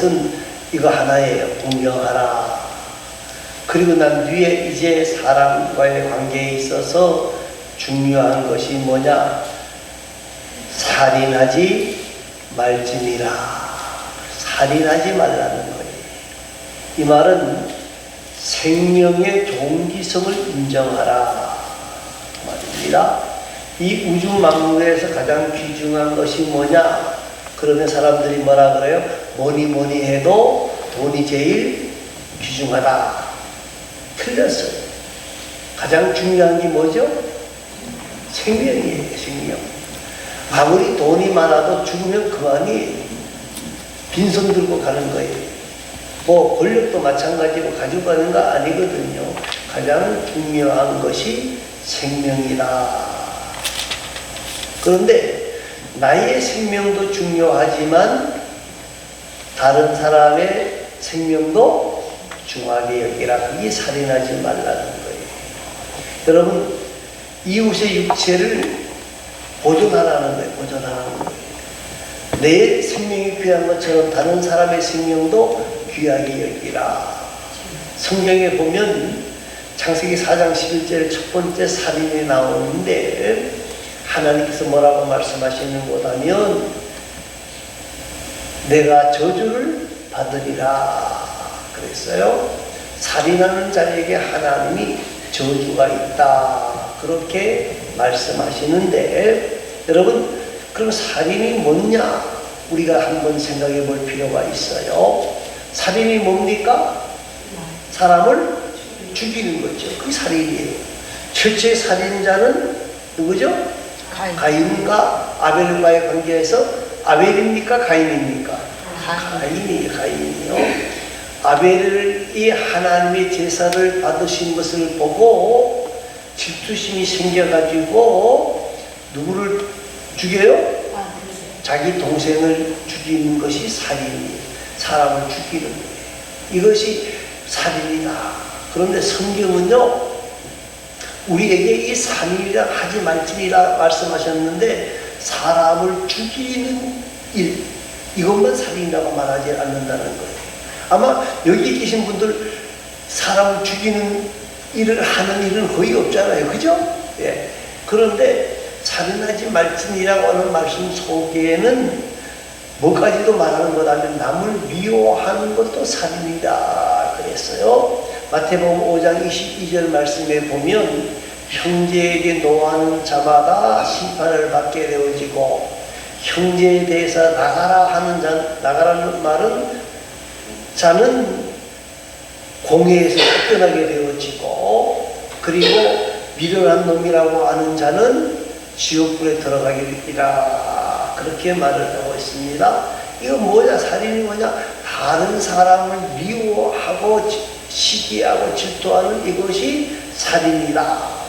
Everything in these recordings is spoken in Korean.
것은 이거 하나예요. 공경하라. 그리고 난 뒤에 이제 사람과의 관계에 있어서 중요한 것이 뭐냐? 살인하지 말지니라. 살인하지 말라는 거예요. 이 말은 생명의 종기성을 인정하라 말입니다. 이 우주 만물에서 가장 귀중한 것이 뭐냐? 그러면 사람들이 뭐라 그래요? 뭐니 해도 돈이 제일 귀중하다. 틀렸어요. 가장 중요한 게 뭐죠? 생명이에요. 생명. 아무리 돈이 많아도 죽으면 그만이 빈손 들고 가는 거예요. 뭐 권력도 마찬가지고 가지고 가는 거 아니거든요. 가장 중요한 것이 생명이다. 그런데 나의 생명도 중요하지만 다른 사람의 생명도 중하게 여기라. 그게 살인하지 말라는 거예요. 여러분, 이웃의 육체를 보존하라는 거예요. 보존하라는 거예요. 내 생명이 귀한 것처럼 다른 사람의 생명도 귀하게 여기라. 성경에 보면 창세기 4장 11절 첫 번째 살인이 나오는데 하나님께서 뭐라고 말씀하시는 거다면 내가 저주를 받으리라 그랬어요. 살인하는 자에게 하나님이 저주가 있다. 그렇게 말씀하시는데 여러분, 그럼 살인이 뭐냐? 우리가 한번 생각해 볼 필요가 있어요. 살인이 뭡니까? 사람을 죽이는 거죠. 그게 살인이에요. 최초의 살인자는 누구죠? 가인과 아벨과의 관계에서 아벨입니까? 가인입니까? 가인이요. 아벨이 하나님의 제사를 받으신 것을 보고 질투심이 생겨가지고 누구를 죽여요? 자기 동생을 죽이는 것이 살인이에요. 사람을 죽이는 거예요. 이것이 살인이다. 그런데 성경은요, 우리에게 이 살인이라 하지 말지니라 말씀하셨는데 사람을 죽이는 일, 이것만 살인이라고 말하지 않는다는 거예요. 아마 여기 계신 분들 사람을 죽이는 일을 하는 일은 거의 없잖아요. 그죠? 예. 그런데 살인하지 말지니라고 하는 말씀 속에는 뭐까지도 말하는 거라면 남을 미워하는 것도 살인이다 그랬어요. 마태복음 5장 22절 말씀에 보면 형제에게 노하는 자마다 심판을 받게 되어지고 형제에 대해서 나가라는 말은 자는 공회에서 쫓겨나게 되어지고 그리고 미련한 놈이라고 하는 자는 지옥불에 들어가게 되리라. 그렇게 말을 하고 있습니다. 이거 뭐냐? 살인이 뭐냐? 다른 사람을 미워하고 시기하고 질투하는 이것이 살인이다.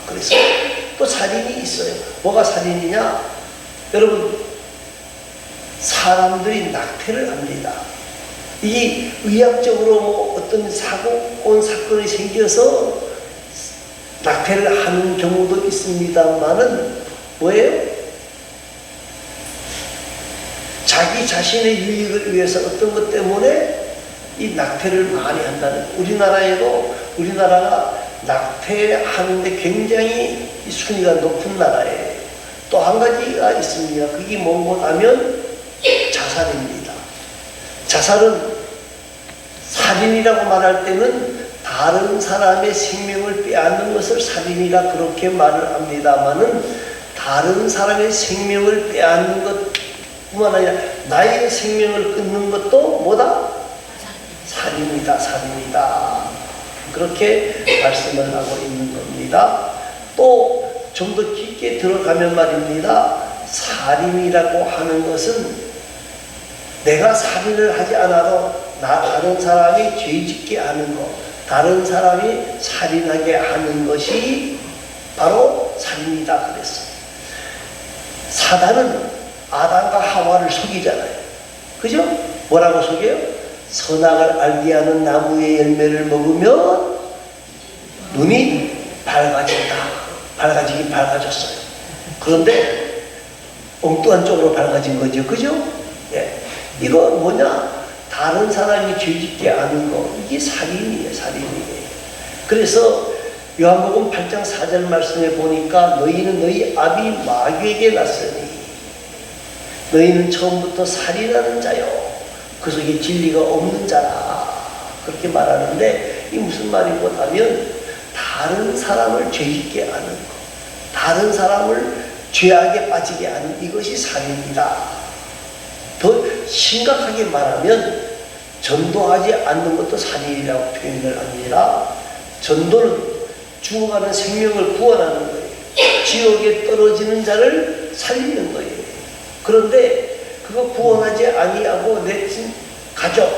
그래서 또 살인이 있어요. 뭐가 살인이냐? 여러분, 사람들이 낙태를 합니다. 이 의학적으로 뭐 어떤 사건이 생겨서 낙태를 하는 경우도 있습니다만은 뭐예요? 자기 자신의 유익을 위해서 어떤 것 때문에 이 낙태를 많이 한다는, 우리나라가 낙태하는데 굉장히 순위가 높은 나라예요. 또 한 가지가 있습니다. 그게 뭐냐면 자살입니다. 자살은 살인이라고 말할 때는 다른 사람의 생명을 빼앗는 것을 살인이라 그렇게 말을 합니다만은 다른 사람의 생명을 빼앗는 것뿐만 아니라 나의 생명을 끊는 것도 뭐다? 살인이다. 그렇게 말씀을 하고 있는 겁니다. 또 좀 더 깊게 들어가면 말입니다. 살인이라고 하는 것은 내가 살인을 하지 않아도 다른 사람이 죄짓게 하는 것, 다른 사람이 살인하게 하는 것이 바로 살인이다 그랬어요. 사단은 아담과 하와를 속이잖아요. 그죠? 뭐라고 속여요? 선악을 알게 하는 나무의 열매를 먹으면 눈이 밝아졌어요. 그런데 엉뚱한 쪽으로 밝아진 거죠. 그죠? 예. 이거 뭐냐? 다른 사람이 죄짓게 하는 거, 이게 살인이에요, 살인이에요. 그래서 요한복음 8장 4절 말씀에 보니까 너희는 너희 아비 마귀에게 났으니 너희는 처음부터 살인하는 자요. 그 속에 진리가 없는 자라. 그렇게 말하는데 이 무슨 말이고 하면 다른 사람을 죄짓게 하는 것, 다른 사람을 죄악에 빠지게 하는 이것이 살인이다. 더 심각하게 말하면 전도하지 않는 것도 살인이라고 표현을 합니다. 전도는 죽어가는 생명을 구원하는 거예요. 지옥에 떨어지는 자를 살리는 거예요. 그런데 그거 구원하지 아니하고 내 가족,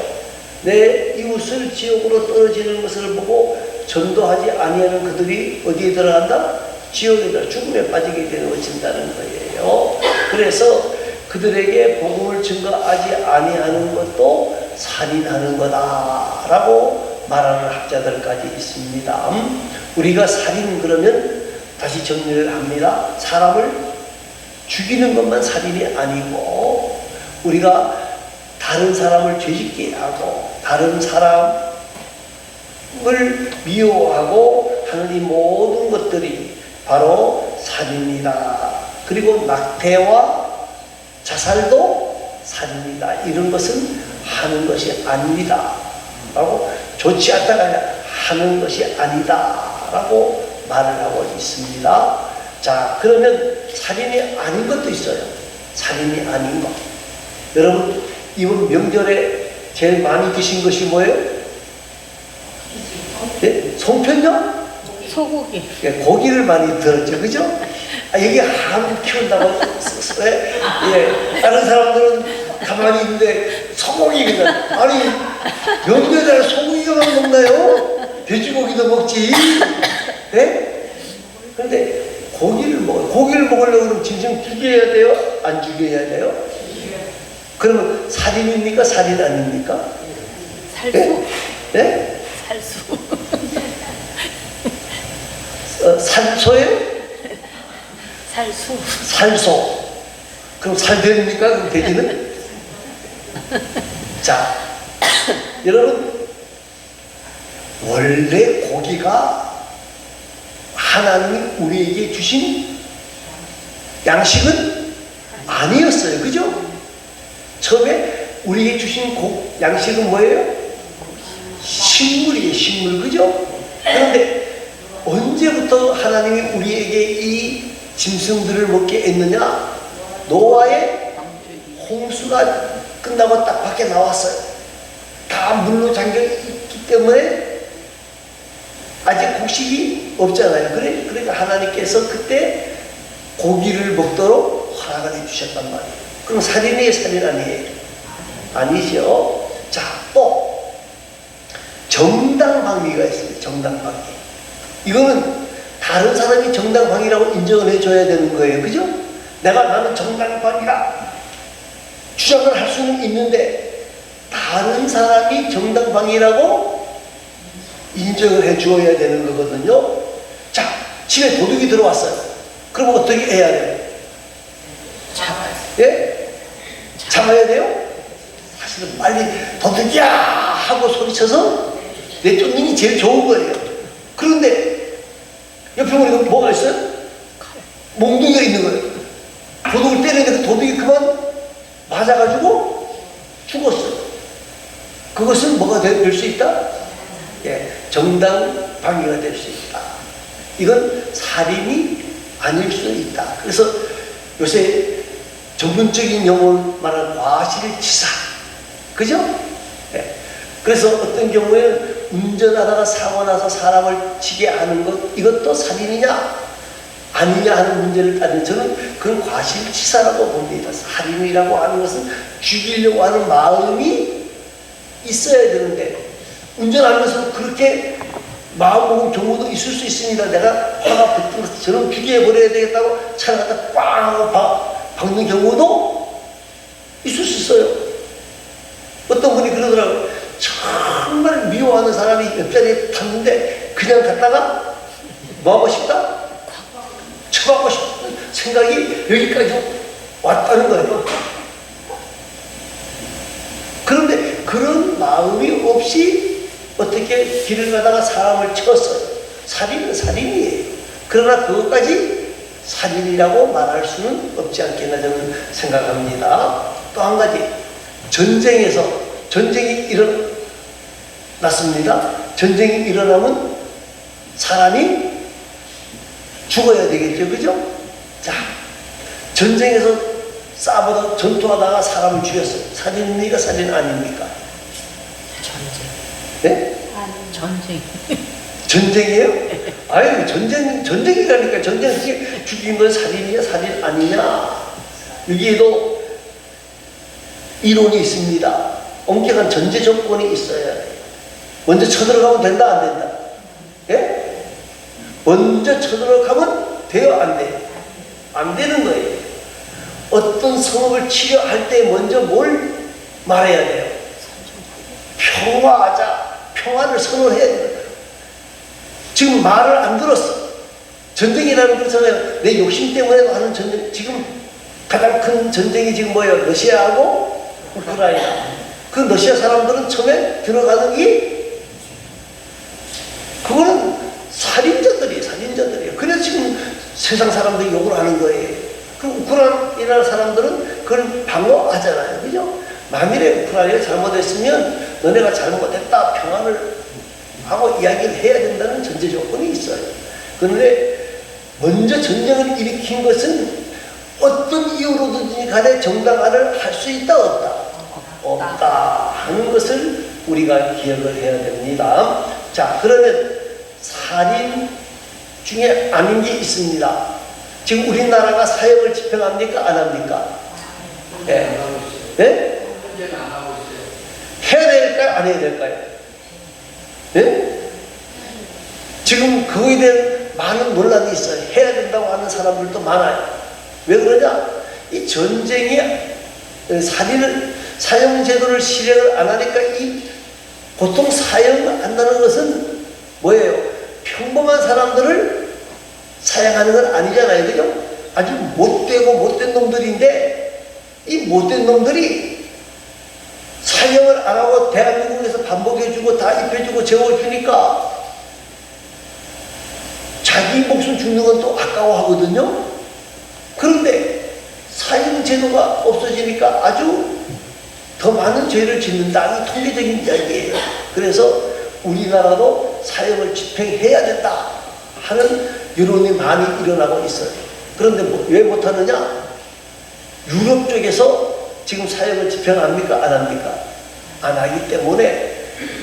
내 이웃을 지옥으로 떨어지는 것을 보고 전도하지 아니하는 그들이 어디에 들어간다? 지옥에 들어 죽음에 빠지게 되어진다는 거예요. 그래서 그들에게 복음을 증거하지 아니하는 것도 살인하는 거다라고 말하는 학자들까지 있습니다. 우리가 살인 그러면 다시 정리를 합니다. 사람을 죽이는 것만 살인이 아니고 우리가 다른 사람을 죄짓게 하고 다른 사람을 미워하고 하는 이 모든 것들이 바로 살인이다. 그리고 낙태와 자살도 살인이다. 이런 것은 하는 것이 아닙니다. 라고 좋지 않다가 하는 것이 아니다. 라고 말을 하고 있습니다. 자, 그러면 살인이 아닌 것도 있어요. 살인이 아닌 것. 여러분, 이번 명절에 제일 많이 드신 것이 뭐예요? 예? 송편요? 소고기. 예, 고기를 많이 들었죠, 그죠? 여기 함 키운다고 예, 다른 사람들은 가만히 있는데 소고기거든. 아니 명절에 소고기만 먹나요? 돼지고기도 먹지. 예? 그런데 고기를 먹으려고 그러면 진정 죽여야 돼요? 안 죽여야 돼요? 그러면 살인입니까? 살인 아닙니까? 살수. 예? 예? 살수. 살소예요? 살수. 살소. 그럼 살됩니까? 그럼 돼지는? 자, 여러분, 원래 고기가 하나님이 우리에게 주신 양식은 아니었어요. 그죠? 처음에 우리에게 주신 양식은 뭐예요? 식물이에요. 식물. 그죠? 그런데 언제부터 하나님이 우리에게 이 짐승들을 먹게 했느냐? 노아의 홍수가 끝나고 딱 밖에 나왔어요. 다 물로 잠겨 있기 때문에 아직 곡식이 없잖아요. 그러니까 하나님께서 그때 고기를 먹도록 허락을 해주셨단 말이에요. 그럼 살인이에요? 살인 아니에요? 아니죠. 자, 또 정당방위가 있습니다. 정당방위. 이거는 다른 사람이 정당방위라고 인정을 해줘야 되는 거예요. 그죠? 나는 정당방위다 주장을 할 수는 있는데 다른 사람이 정당방위라고 인정을 해주어야 되는 거거든요. 자, 집에 도둑이 들어왔어요. 그럼 어떻게 해야 돼요? 잡아요. 예? 잡아야 돼요? 사실은 빨리 도둑이야 하고 소리쳐서 내쫓는 게 제일 좋은 거예요. 그런데 옆에 보니까 뭐가 있어요? 몽둥이가 있는 거예요. 도둑을 때리는데 그 도둑이 그만 맞아가지고 죽었어요. 그것은 뭐가 될 수 있다? 예, 정당방위가 될 수 있다. 이건 살인이 아닐 수 있다. 그래서 요새 전문적인 용어로 말하는 과실치사. 그죠? 예. 그래서 어떤 경우에는 운전하다가 사고 나서 사람을 치게 하는 것, 이것도 살인이냐 아니냐 하는 문제를 따지면 저는 그건 과실치사라고 봅니다. 살인이라고 하는 것은 죽이려고 하는 마음이 있어야 되는데 운전하면서 그렇게 마음먹은 경우도 있을 수 있습니다. 내가 화가 붙어서 저는 죽여버려야 되겠다고 차를 갖다 꽝 하고 박는 경우도 있을 수 있어요. 어떤 분이 그러더라고요. 정말 미워하는 사람이 옆자리에 탔는데 그냥 갔다가 뭐하고 싶다? 처하고 싶은 생각이 여기까지 왔다는 거예요. 그런데 그런 마음이 없이 어떻게 길을 가다가 사람을 쳤어요. 살인은 살인이에요. 그러나 그것까지 살인이라고 말할 수는 없지 않겠나 저는 생각합니다. 또 한 가지, 전쟁에서 전쟁이 일어났습니다. 전쟁이 일어나면 사람이 죽어야 되겠죠, 그죠? 자, 전쟁에서 싸우다 전투하다가 사람을 죽였어요. 살인입니까, 살인 아닙니까? 전쟁. 네? 전쟁. 전쟁이에요? 아유, 전쟁이라니까. 전쟁에서 죽인 건 살인이냐, 살인 아니냐. 여기에도 이론이 있습니다. 엄격한 전제 조건이 있어야 돼요. 먼저 쳐들어가면 된다, 안 된다? 예? 먼저 쳐들어가면 돼요, 안 돼요? 안 되는 거예요. 어떤 성업을 치료할 때 먼저 뭘 말해야 돼요? 평화하자. 평화를 선언해야 돼요. 지금 말을 안 들었어. 전쟁이라는 거잖아요. 내 욕심 때문에 하는 전쟁. 지금 가장 큰 전쟁이 지금 뭐예요? 러시아하고 우크라이나. 그 러시아 사람들은 처음에 들어가는 게 그거는 살인자들이에요. 그래서 지금 세상 사람들이 욕을 하는 거예요. 그럼 우크라이나 사람들은 그걸 방어하잖아요. 그죠? 만일에 우크라이나가 잘못했으면 너네가 잘못했다. 평화를 하고 이야기를 해야 된다는 전제 조건이 있어요. 그런데 먼저 전쟁을 일으킨 것은 어떤 이유로든지 간에 정당화를 할 수 있다, 없다? 없다 하는 것을 우리가 기억을 해야 됩니다. 자, 그러면 살인 중에 아닌 게 있습니다. 지금 우리나라가 사형을 집행합니까? 안 합니까? 네. 네? 해야 될까요? 안 해야 될까요? 네? 지금 그거에 대한 많은 논란이 있어요. 해야 된다고 하는 사람들도 많아요. 왜 그러냐? 이 전쟁이 사형제도를 실행을 안 하니까 이 보통 사형한다는 것은 뭐예요? 평범한 사람들을 사형하는 건 아니잖아요. 그죠? 아주 못된 놈들인데 이 못된 놈들이 사형을 안 하고 대한민국에서 반복해주고 다 입혀주고 재워주니까 자기 목숨 죽는 건 또 아까워하거든요. 그런데 사형제도가 없어지니까 아주 더 많은 죄를 짓는다. 이 통계적인 이야기예요. 그래서 우리나라도 사형을 집행해야 된다 하는 여론이 많이 일어나고 있어요. 그런데 왜 못하느냐? 유럽 쪽에서 지금 사형을 집행합니까? 안 합니까? 안 하기 때문에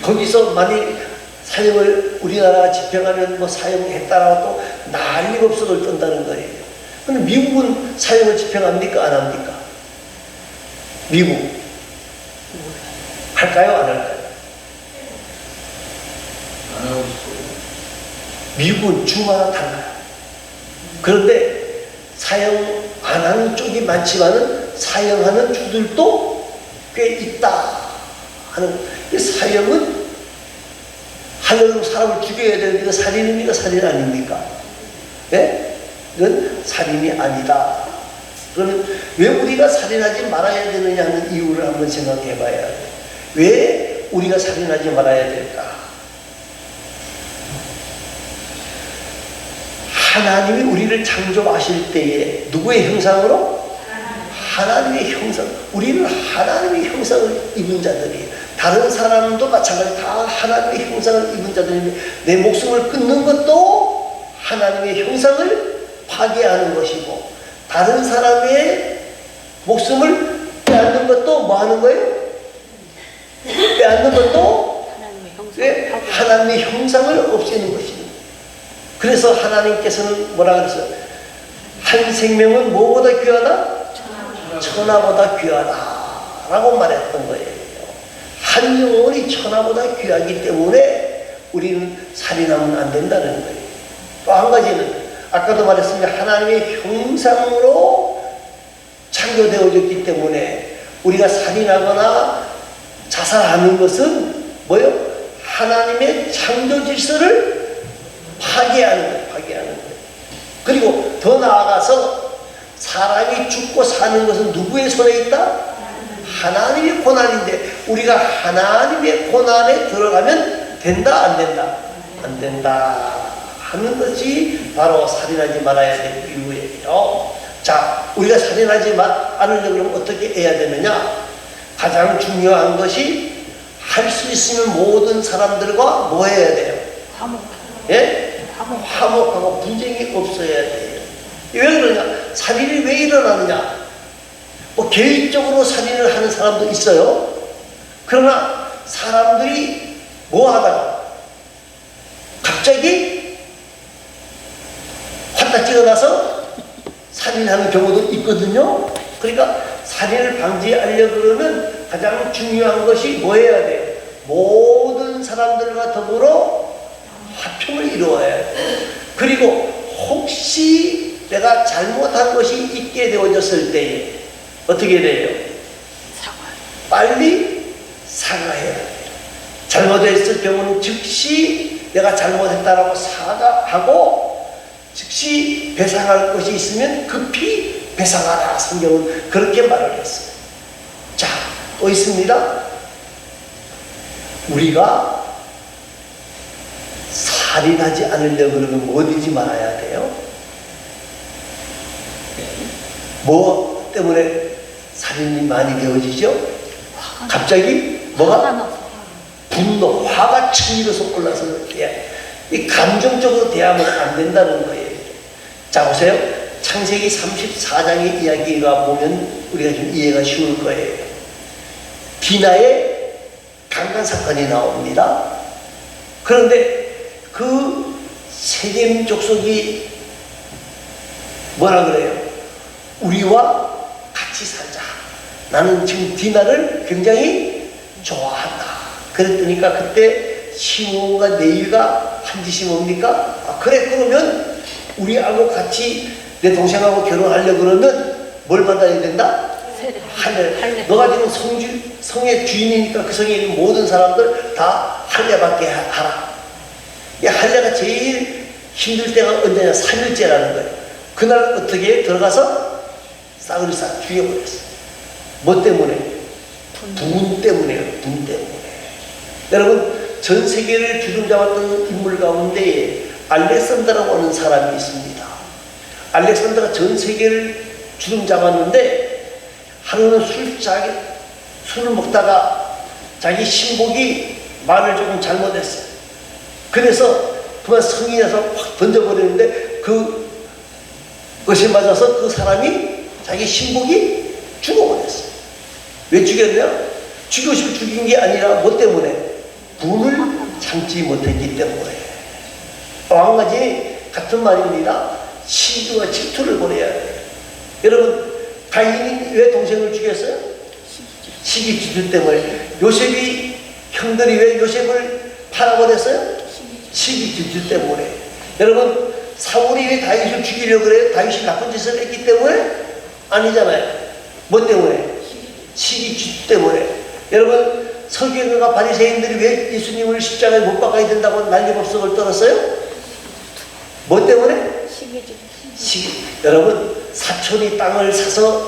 거기서 만일 사형을 우리나라가 집행하면 뭐 사형했다라고 또 난리가 없어도 뜬다는 거예요. 근데 미국은 사형을 집행합니까? 안 합니까? 미국 할까요? 안 할까요? 안 하고 싶어요. 미국은 주마다 달라요. 그런데 사형 안 하는 쪽이 많지만은 사형하는 주들도 꽤 있다 하는. 사형은 하려고 사람을 죽여야 되는데 살인입니까? 살인 아닙니까? 예? 이건 살인이 아니다. 그러면 왜 우리가 살인하지 말아야 되느냐 하는 이유를 한번 생각해 봐야 돼요. 왜 우리가 살인하지 말아야 될까? 하나님이 우리를 창조하실 때에 누구의 형상으로? 하나님의 형상. 우리는 하나님의 형상을 입은 자들이에요. 다른 사람도 마찬가지 다 하나님의 형상을 입은 자들인데 내 목숨을 끊는 것도 하나님의 형상을 파괴하는 것이고 다른 사람의 목숨을 빼앗는 것도 뭐 하는 거예요? 빼앗는 것도 하나님의 형상을 없애는 것입니다. 그래서 하나님께서는 뭐라 그랬어요? 한 생명은 뭐보다 귀하다? 천하보다 귀하다 라고 말했던 거예요. 한 영혼이 천하보다 귀하기 때문에 우리는 살인하면 안 된다는 거예요. 또 한 가지는 아까도 말했습니다. 하나님의 형상으로 창조되어졌기 때문에 우리가 살인하거나 자살하는 것은 뭐요? 하나님의 창조 질서를 파괴하는 거예요. 파괴하는 거예요. 그리고 더 나아가서 사람이 죽고 사는 것은 누구의 손에 있다? 하나님의 고난인데 우리가 하나님의 고난에 들어가면 된다 안 된다? 안 된다 하는 것이 바로 살인하지 말아야 될 이유예요. 자, 우리가 살인하지 않으려고 그러면 어떻게 해야 되느냐? 가장 중요한 것이 할 수 있으면 모든 사람들과 뭐 해야 돼요? 화목. 예? 화목하고 분쟁이 없어야 돼요. 왜 그러냐? 살인이 왜 일어나느냐? 뭐 개인적으로 살인을 하는 사람도 있어요. 그러나 사람들이 뭐 하다가 갑자기 화딱지가 나서 살인하는 경우도 있거든요. 그러니까 살인을 방지하려고 그러면 가장 중요한 것이 뭐 해야 돼요? 모든 사람들과 더불어 화평을 이루어야 돼요. 그리고 혹시 내가 잘못한 것이 있게 되어졌을 때에 어떻게 돼요? 사과. 빨리 사과해야 돼요. 잘못했을 경우는 즉시 내가 잘못했다라고 사과하고 즉시 배상할 것이 있으면 급히 배상하라. 성경은 그렇게 말을 했어요. 자, 또 있습니다. 우리가 살인하지 않으려고 그러면 뭐 되지 말아야 돼요? 뭐 때문에 살인이 많이 되어지죠? 갑자기 뭐가? 분노, 화가 치밀어서 올라서 이 감정적으로 대하면 안 된다는 거예요. 자, 보세요. 창세기 34장의 이야기가 보면 우리가 좀 이해가 쉬울 거예요. 디나의 강간 사건이 나옵니다. 그런데 그 세겜 족속이 뭐라 그래요? 우리와 같이 살자. 나는 지금 디나를 굉장히 좋아한다. 그랬더니까 그때 시므온과 네위가 한 짓이 뭡니까? 아, 그래, 그러면 우리하고 같이 내 동생하고 결혼하려고 그러면 뭘 받아야 된다? 할례. 너가 지금 성의 주인이니까 그 성에 있는 모든 사람들 다 할례 받게 하라. 이 할례가 제일 힘들 때가 언제냐? 3일째라는 거예요. 그날 어떻게 들어가서 싸그리 싹 죽여버렸어요. 뭐 때문에? 분 때문에요. 분 때문에. 여러분, 전 세계를 주름잡았던 인물 가운데 알렉산더라고 하는 사람이 있습니다. 알렉산더가 전 세계를 주름잡았는데 하루는 술을 먹다가 자기 신복이 말을 조금 잘못했어요. 그래서 그만 성이 나서 확 던져버리는데 그것이 맞아서 그 사람이 자기 신복이 죽어버렸어요. 왜 죽였냐? 죽이고 싶어 죽인 게 아니라 뭐 때문에? 분을 참지 못했기 때문에. 또 한 가지 같은 말입니다. 시기와 질투를 보내야 돼요. 여러분, 가인이 왜 동생을 죽였어요? 시기 질투 때문에. 요셉이 형들이 왜 요셉을 팔아버렸어요? 시기 질투 때문에. 여러분, 사울이 왜 다윗을 죽이려고 그래요? 다윗이 나쁜 짓을 했기 때문에? 아니잖아요. 뭐 때문에? 시기 질투 때문에. 여러분, 서기관과 바리새인들이 왜 예수님을 십자가에 못 박아야 된다고 난리법석을 떨었어요? 뭐 때문에? 시기. 여러분, 사촌이 땅을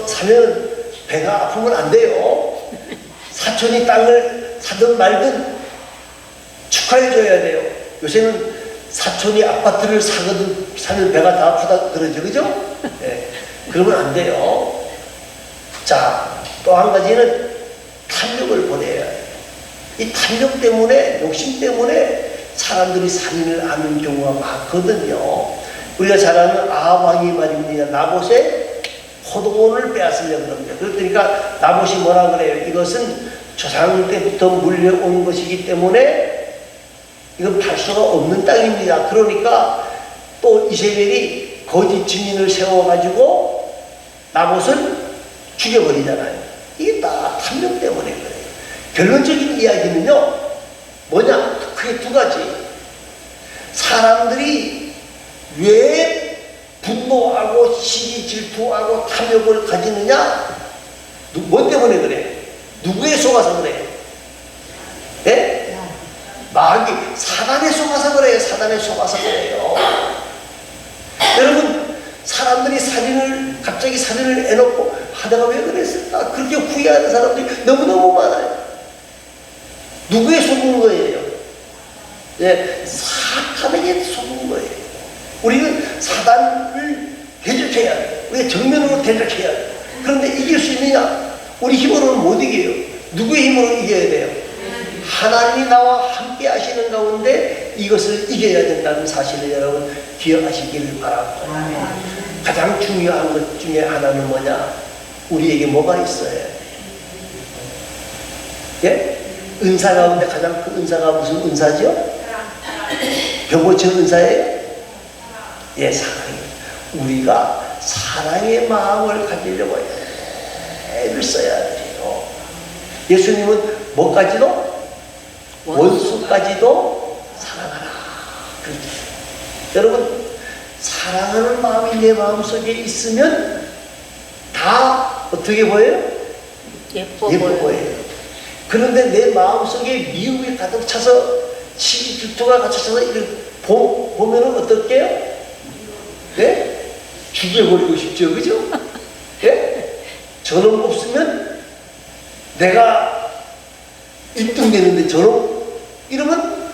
사면 배가 아프면 안 돼요. 사촌이 땅을 사든 말든 축하해줘야 돼요. 요새는 사촌이 아파트를 사면 배가 다 아프다 그러죠, 그죠? 네. 그러면 안 돼요. 자, 또 한 가지는 탐욕을 보내야 해요. 이 탐욕 때문에, 욕심 때문에 사람들이 살인을 하는 경우가 많거든요. 우리가 잘 아는 아합 왕이 말입니다. 나봇의 포도원을 빼앗으려고 합니다. 그러니까 나봇이 뭐라 그래요? 이것은 조상 때부터 물려온 것이기 때문에 이건 팔 수가 없는 땅입니다. 그러니까 또 이세벨이 거짓 증인을 세워가지고 나봇을 죽여버리잖아요. 이게 다 탐욕 때문에 그래요. 결론적인 이야기는요, 뭐냐? 크게 두 가지. 사람들이 왜 분노하고 시기 질투하고 탐욕을 가지느냐? 뭐 때문에 그래? 누구에 속아서 그래? 예? 마귀, 사단에 속아서 그래요. 사단에 속아서 그래요. 여러분, 사람들이 갑자기 살인을 해놓고 내가 왜 그랬을까? 그렇게 후회하는 사람들이 너무너무 많아요. 누구에 속은 거예요? 예, 사탄에게 속은 거예요. 우리는 사단을 대적해야 돼요. 우리가 정면으로 대적해야 돼요. 그런데 이길 수 있느냐? 우리 힘으로는 못 이겨요. 누구의 힘으로 이겨야 돼요? 하나님이 나와 함께 하시는 가운데 이것을 이겨야 된다는 사실을 여러분 기억하시길 바랍니다. 가장 중요한 것 중에 하나는 뭐냐? 우리에게 뭐가 있어야 돼요? 예? 은사 가운데 가장 큰 은사가 무슨 은사죠? 벽 고치는 은사예요? 예, 사랑이에요. 우리가 사랑의 마음을 가지려고 애를 써야 돼요. 예수님은 뭐까지도? 원수까지도 사랑하라. 그렇죠. 여러분, 사랑하는 마음이 내 마음속에 있으면 다 어떻게 보여요? 예뻐 보여요. 그런데 내 마음속에 미움이 가득 차서 질투가 가득 차서 이렇게 보면은 어떨게요? 네? 죽여버리고 싶죠, 그죠? 예? 저놈 없으면 내가 1등 되는데 저놈 이러면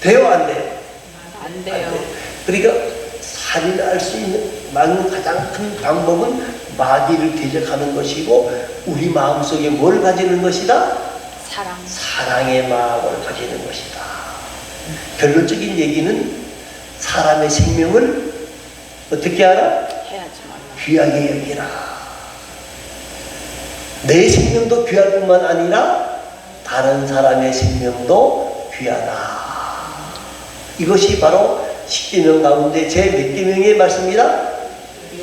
돼요, 안 돼요? 안 돼요. 그러니까 살인할 수 있는 가장 큰 방법은 마귀를 대적하는 것이고 우리 마음속에 뭘 가지는 것이다? 사랑. 사랑의 마음을 가지는 것이다. 결론적인 얘기는 사람의 생명을 어떻게 하라? 해야지 말라. 귀하게 여기라. 내 생명도 귀할 뿐만 아니라 다른 사람의 생명도 귀하다. 이것이 바로 10계명 가운데 제 몇 계명의 말씀이다?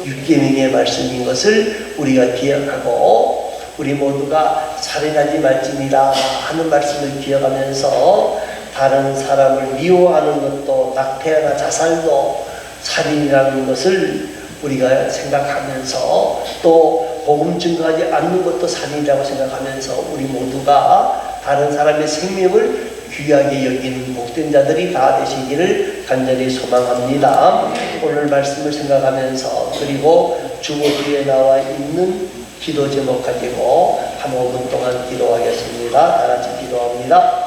6계명의 말씀인 것을 우리가 기억하고 우리 모두가 살인하지 말지니라 하는 말씀을 기억하면서 다른 사람을 미워하는 것도 낙태나 자살도 살인이라는 것을 우리가 생각하면서 또 복음 증거하지 않는 것도 살인이라고 생각하면서 우리 모두가 다른 사람의 생명을 귀하게 여기는 복된 자들이 다 되시기를 간절히 소망합니다. 오늘 말씀을 생각하면서 그리고 주보기에 나와 있는 기도 제목 가지고 한 5분 동안 기도하겠습니다. 다 같이 기도합니다.